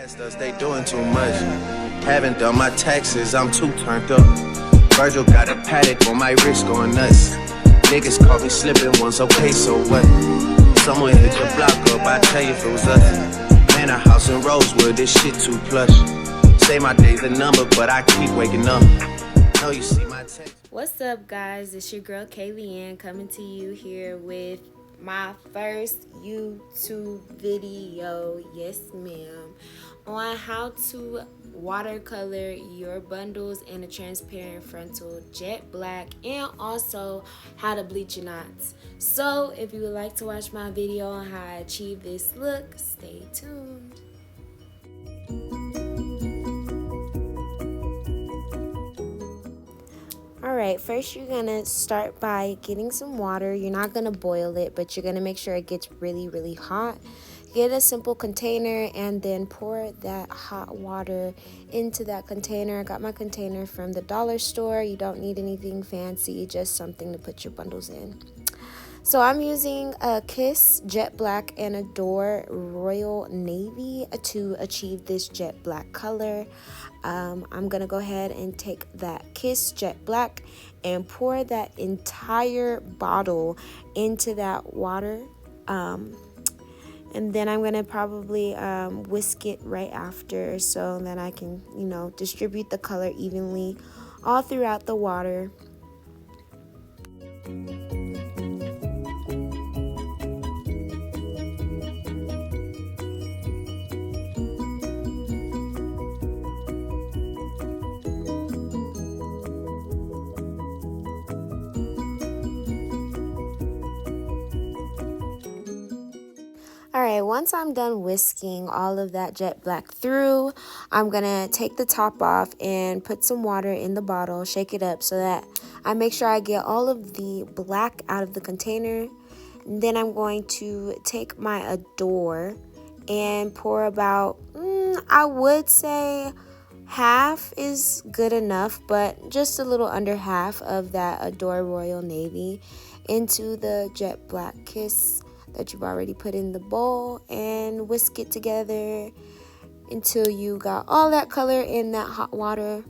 against us, they doing too much. Haven't done my taxes, I'm too turned up. Virgil got a paddock on my wrist going nuts. Niggas caught me slipping once, okay, so what? Someone hit your block up, I tell you if it was us. Man, a house in Rosewood, this shit too plush. Say my day's a number, but I keep waking up. Know you see my text. What's up, guys? It's your girl Lian coming to you here with my first YouTube video, yes ma'am, on how to watercolor your bundles in a transparent frontal jet black, and also how to bleach your knots. So if you would like to watch my video on how I achieve this look, stay tuned. Alright, first you're gonna start by getting some water. You're not gonna boil it, but you're gonna make sure it gets really hot. Get a simple container and then pour that hot water into that container. I got my container from the dollar store. You don't need anything fancy, just something to put your bundles in. So I'm using a Kiss Jet Black and Adore Royal Navy to achieve this jet black color. I'm going to go ahead and take that Kiss Jet Black and pour that entire bottle into that water. And then I'm going to probably whisk it right after so that I can, distribute the color evenly all throughout the water. Alright, once I'm done whisking all of that jet black through, I'm going to take the top off and put some water in the bottle, shake it up so that I make sure I get all of the black out of the container. And then I'm going to take my Adore and pour about, I would say half is good enough, but just a little under half of that Adore Royal Navy into the jet black Kiss that you've already put in the bowl, and whisk it together until you got all that color in that hot water.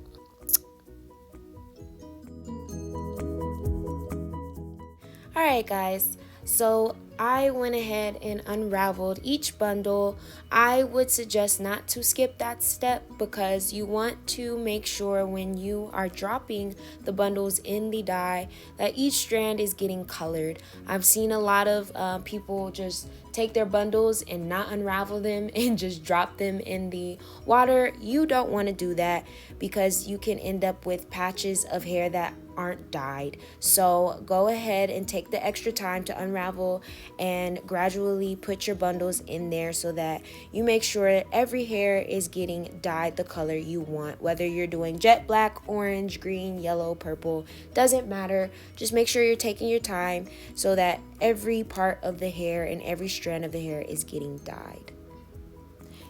Alright guys, so I went ahead and unraveled each bundle. I would suggest not to skip that step because you want to make sure when you are dropping the bundles in the dye that each strand is getting colored. I've seen a lot of people just take their bundles and not unravel them and just drop them in the water. You don't want to do that because you can end up with patches of hair that aren't dyed. So go ahead and take the extra time to unravel and gradually put your bundles in there so that you make sure every hair is getting dyed the color you want. Whether you're doing jet black, orange, green, yellow, purple, doesn't matter. Just make sure you're taking your time so that every part of the hair and every strand of the hair is getting dyed.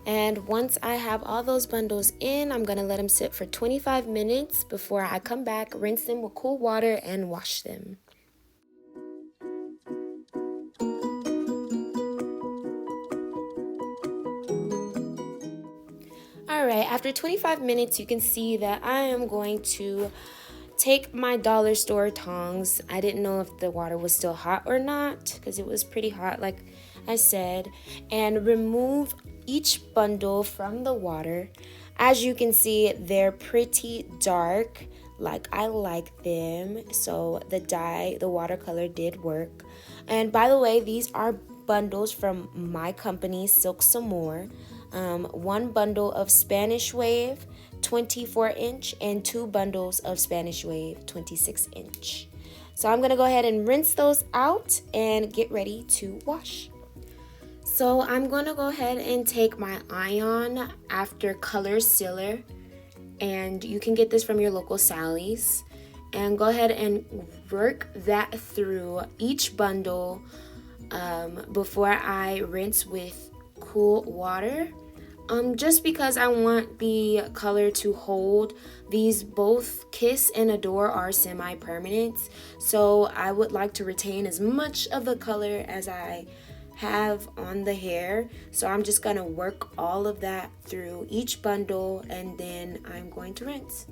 And once I have all those bundles in, I'm going to let them sit for 25 minutes before I come back, rinse them with cool water, and wash them. Alright, after 25 minutes, you can see that I am going to take my dollar store tongs. I didn't know if the water was still hot or not because it was pretty hot, like I said, and remove each bundle from the water. As you can see, they're pretty dark, like I like them. So the dye, the watercolor did work. And by the way, these are bundles from my company, Silk Some More. One bundle of Spanish Wave 24-inch and 2 bundles of Spanish Wave 26-inch. So I'm gonna go ahead and rinse those out and get ready to wash. So I'm going to go ahead and take my Ion After Color Sealer, and you can get this from your local Sally's, and go ahead and work that through each bundle before I rinse with cool water. Just because I want the color to hold. These both Kiss and Adore are semi-permanent, so I would like to retain as much of the color as I have on the hair. So I'm just gonna work all of that through each bundle, and then I'm going to rinse.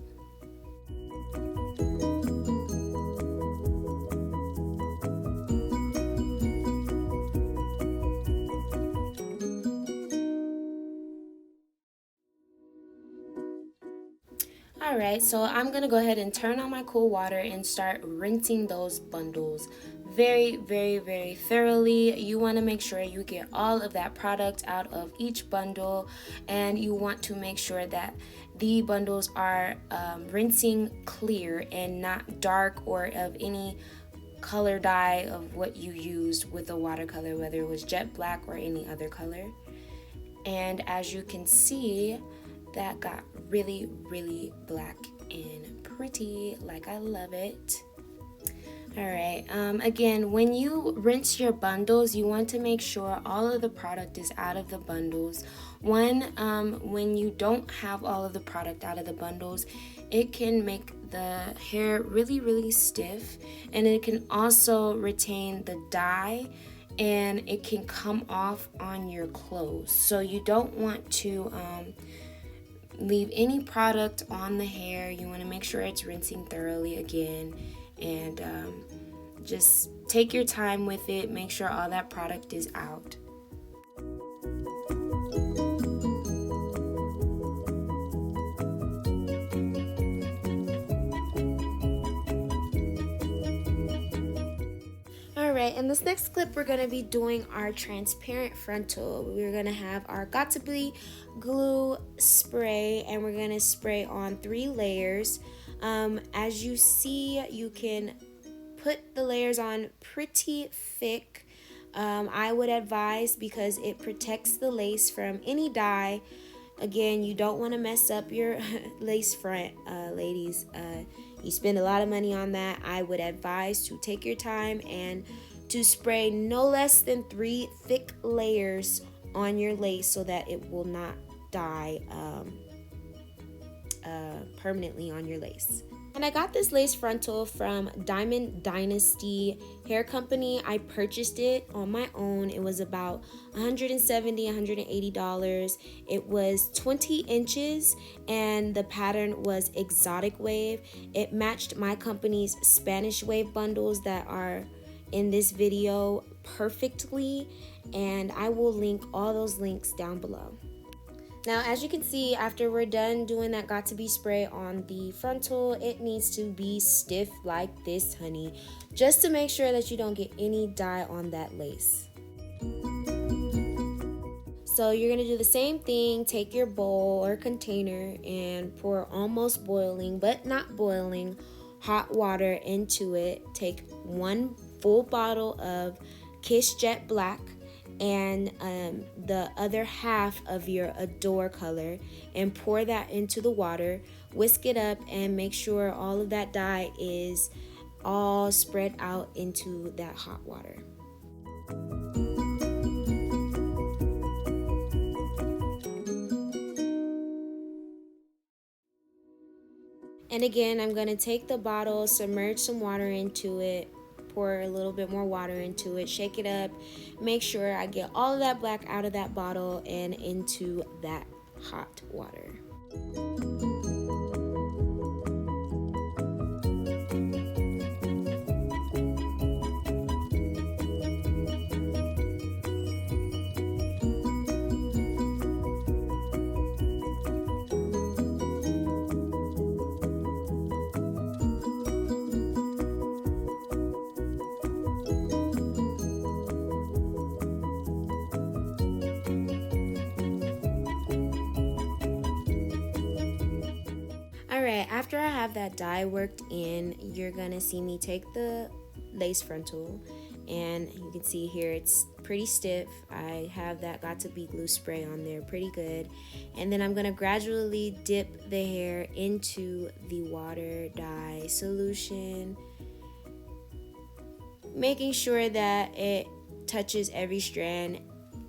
Alright, so I'm gonna go ahead and turn on my cool water and start rinsing those bundles very thoroughly. You want to make sure you get all of that product out of each bundle, and you want to make sure that the bundles are rinsing clear and not dark or of any color dye of what you used with the watercolor, whether it was jet black or any other color. And as you can see, that got really black and pretty, like I love it. Alright, again, when you rinse your bundles, you want to make sure all of the product is out of the bundles. When you don't have all of the product out of the bundles, it can make the hair really stiff, and it can also retain the dye, and it can come off on your clothes. So you don't want to leave any product on the hair. You want to make sure it's rinsing thoroughly again, and just take your time with it. Make sure all that product is out. Alright, in this next clip, we're going to be doing our transparent frontal. We're going to have our Got2Be glue spray, and we're going to spray on 3 layers. As you see, you can put the layers on pretty thick. I would advise, because it protects the lace from any dye. Again, you don't want to mess up your lace front, ladies. You spend a lot of money on that. I would advise to take your time and to spray no less than 3 thick layers on your lace so that it will not dye permanently on your lace. And I got this lace frontal from Diamond Dynasty Hair Company. I purchased it on my own. It was about $170, $180. It was 20 inches, and the pattern was Exotic Wave. It matched my company's Spanish Wave bundles that are in this video perfectly, and I will link all those links down below. Now, as you can see, after we're done doing that Got2Be spray on the frontal, it needs to be stiff like this, honey, just to make sure that you don't get any dye on that lace. So you're going to do the same thing. Take your bowl or container and pour almost boiling, but not boiling, hot water into it. Take 1 full bottle of Kiss Jet Black and the other half of your Adore color, and pour that into the water. Whisk it up and make sure all of that dye is all spread out into that hot water. And again, I'm going to take the bottle, submerge some water into it, pour a little bit more water into it, shake it up, make sure I get all of that black out of that bottle and into that hot water. Alright, after I have that dye worked in, you're gonna see me take the lace frontal, and you can see here it's pretty stiff. I have that Got2Be glue spray on there pretty good, and then I'm gonna gradually dip the hair into the water dye solution, making sure that it touches every strand.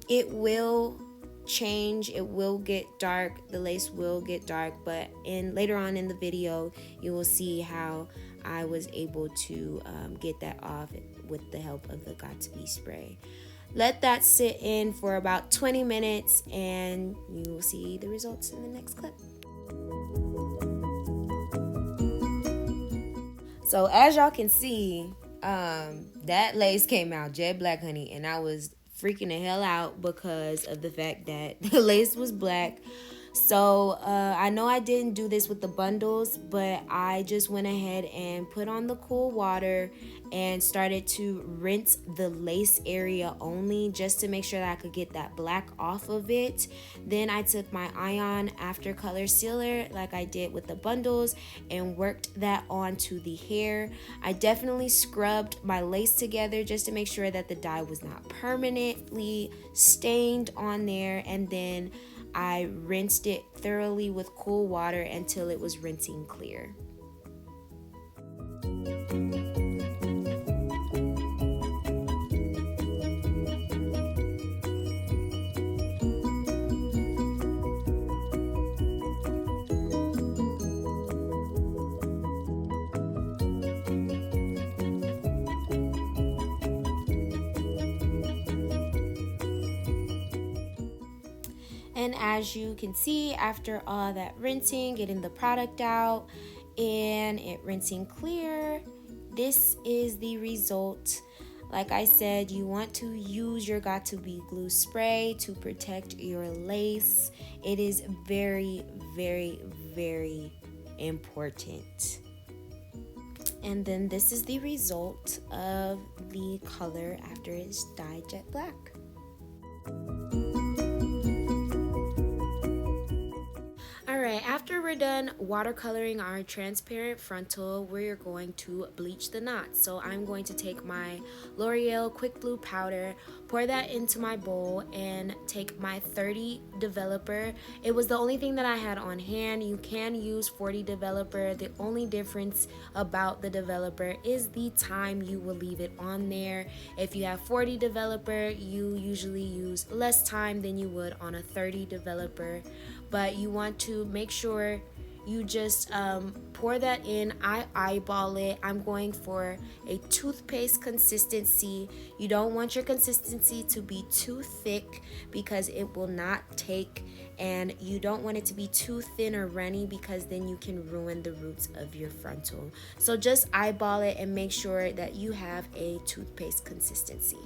It will change, it will get dark, the lace will get dark, but later on in the video you will see how I was able to get that off with the help of the Got2Be spray. Let that sit in for about 20 minutes and you will see the results in the next clip. So as y'all can see, that lace came out jet black, honey, and I was freaking the hell out because of the fact that the lace was black. So I know I didn't do this with the bundles, but I just went ahead and put on the cool water and started to rinse the lace area only, just to make sure that I could get that black off of it. Then I took my Ion After Color Sealer like I did with the bundles and worked that onto the hair. I definitely scrubbed my lace together just to make sure that the dye was not permanently stained on there, and then I rinsed it thoroughly with cool water until it was rinsing clear. And as you can see, after all that rinsing, getting the product out and it rinsing clear, this is the result. Like I said, you want to use your Got2Be glue spray to protect your lace. It is very, very, very important. And then this is the result of the color after it's dyed jet black. Alright, after we're done watercoloring our transparent frontal, we're going to bleach the knots. So I'm going to take my L'Oreal Quick Blue powder, pour that into my bowl, and take my 30 developer. It was the only thing that I had on hand. You can use 40 developer. The only difference about the developer is the time you will leave it on there. If you have 40 developer, you usually use less time than you would on a 30 developer. But you want to make sure you just pour that in. I eyeball it. I'm going for a toothpaste consistency. You don't want your consistency to be too thick because it will not take, and you don't want it to be too thin or runny because then you can ruin the roots of your frontal. So just eyeball it and make sure that you have a toothpaste consistency.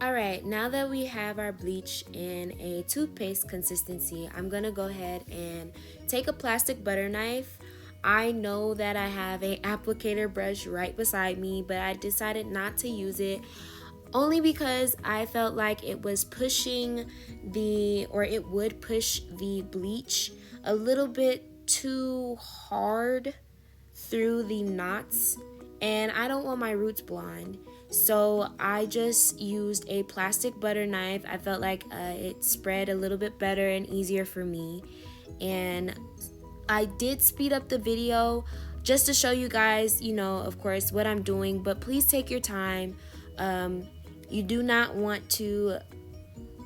Alright, now that we have our bleach in a toothpaste consistency, I'm going to go ahead and take a plastic butter knife. I know that I have an applicator brush right beside me, but I decided not to use it only because I felt like it was pushing it would push the bleach a little bit too hard through the knots, and I don't want my roots blonde. So I just used a plastic butter knife. I felt like it spread a little bit better and easier for me. And I did speed up the video just to show you guys, of course, what I'm doing. But please take your time. You do not want to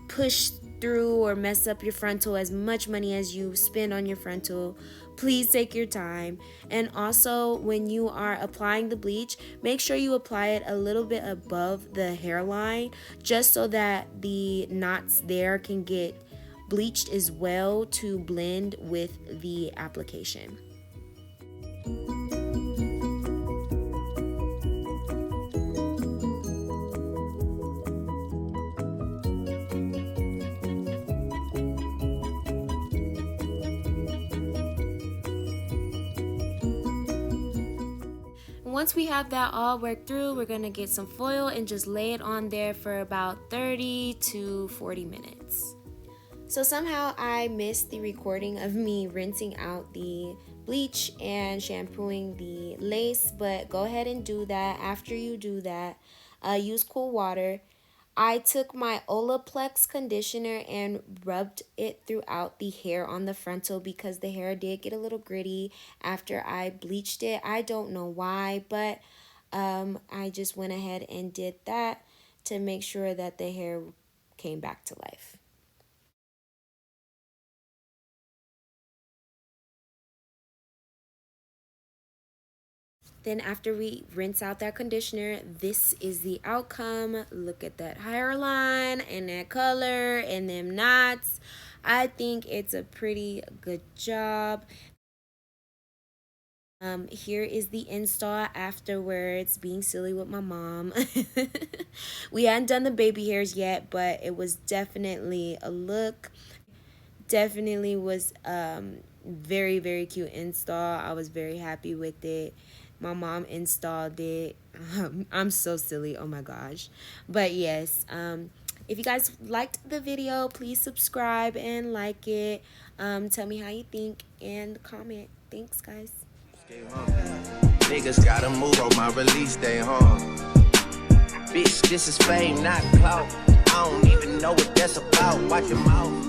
push through or mess up your frontal as much money as you spend on your frontal. Please take your time. And also, when you are applying the bleach, make sure you apply it a little bit above the hairline, just so that the knots there can get bleached as well to blend with the application. Once we have that all worked through, we're going to get some foil and just lay it on there for about 30 to 40 minutes. So somehow I missed the recording of me rinsing out the bleach and shampooing the lace, but go ahead and do that. After you do that, use cool water. I took my Olaplex conditioner and rubbed it throughout the hair on the frontal because the hair did get a little gritty after I bleached it. I don't know why, but I just went ahead and did that to make sure that the hair came back to life. Then after we rinse out that conditioner, this is the outcome. Look at that hairline and that color and them knots. I think it's a pretty good job. Here is the install afterwards, being silly with my mom. We hadn't done the baby hairs yet, but it was definitely a look. Definitely was very, very cute install. I was very happy with it. My mom installed it. I'm so silly, oh my gosh. But yes, if you guys liked the video, please subscribe and like it. Tell me how you think and comment. Thanks, guys. Niggas gotta move on my release day, huh? Bitch, this is fame, not clout. I don't even know what that's about. Watch your mouth.